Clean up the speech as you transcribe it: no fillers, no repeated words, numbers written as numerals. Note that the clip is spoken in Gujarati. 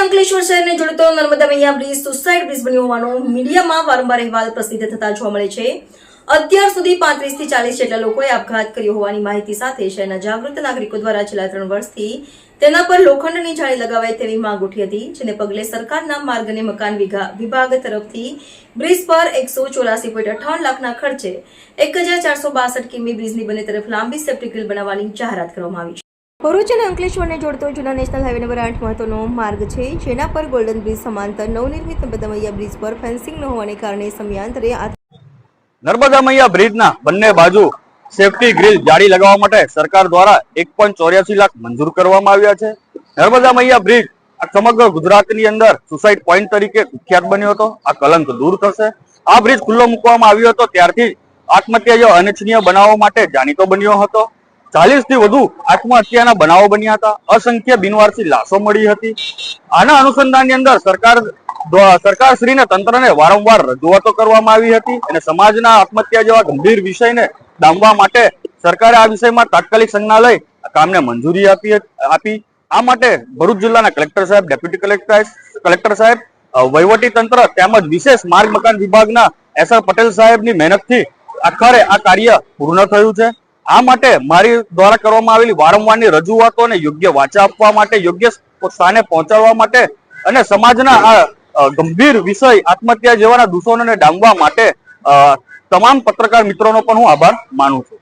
અંકલેશ્વર શહેરને જોડતો નર્મદા મૈયા બ્રિજ સુસાઇડ બ્રિજ બન્યો હોવાનો મીડિયામાં વારંવાર અહેવાલ પ્રસિદ્ધ થતા જોવા મળે છે। અત્યાર સુધી 35 થી 40 જેટલા લોકોએ આપઘાત કર્યો હોવાની માહિતી સાથે શહેરના જાગૃત નાગરિકો દ્વારા છેલ્લા 3 વર્ષથી તેના પર લોખંડની જાળી લગાવાય તેવી માંગ ઉઠી હતી, જેને પગલે સરકારના માર્ગ અને મકાન વિભાગ તરફથી બ્રિજ પર 184.58 લાખના ખર્ચે 1462 કિમી બ્રિજની બંને તરફ લાંબી સેફ્ટી ગ્રીલ બનાવવાની જાહેરાત કરવામાં આવી છે। ભરૂચ અને અંકલેશ્વરને જોડતો જૂના નેશનલ હાઈવે નંબર 8 મહત્વનો માર્ગ છે, જેના પર ગોલ્ડન બ્રિજ સમાંતર નવનિર્મિત નર્મદા મૈયા બ્રિજ પર ફેન્સિંગ ન હોવાને કારણે સમયાંતરે નર્મદા મૈયા બ્રિજના બંને બાજુ સેફટી ગ્રીલ જાળી લગાવવા માટે સરકાર દ્વારા 1.84 લાખ મંજૂર કરવામાં આવ્યા છે। નર્મદા મૈયા બ્રિજ આ સમગ્ર ગુજરાતની અંદર સુસાઇડ પોઈન્ટ તરીકે કુખ્યાત બન્યો હતો। આ કલંક દૂર થશે। આ બ્રિજ ખુલ્લો મૂકવામાં આવ્યો હતો ત્યારથી આત્મહત્યા જેવા અનિચ્છનીય બનાવો માટે જાણીતો બન્યો હતો। 40 થી વધુ આત્મહત્યાના બનાવો બન્યા હતા। અસંખ્ય બિનવારસી લાશો મળી હતી। આના અનુસંધાનની અંદર સરકારશ્રીને તંત્રને વારંવાર રજૂઆતો કરવામાં આવી હતી અને સમાજના આત્મહત્યા જેવા ગંભીર વિષયને ડામવા માટે સરકારે આ વિષયમાં તાત્કાલિક સંજ્ઞા લઈ કામને મંજૂરી આપી। આ માટે ભરૂચ જિલ્લાના કલેક્ટર સાહેબ, ડેપ્યુટી કલેક્ટર સાહેબ, વહીવટી તંત્ર તેમજ વિશેષ માર્ગ મકાન વિભાગના SR પટેલ સાહેબની મહેનતથી આખરે આ કાર્ય પૂર્ણ થયું છે। આ માટે મારી દ્વારા કરવામાં આવેલી વારંવારની રજૂઆતોને યોગ્ય વાચા આપવા માટે, યોગ્ય સ્થાને પહોંચાડવા માટે અને સમાજના આ ગંભીર વિષય આત્મહત્યા જેવાના દૂષણોને ડામવા માટે તમામ પત્રકાર મિત્રોનો પણ હું આભાર માનું છું।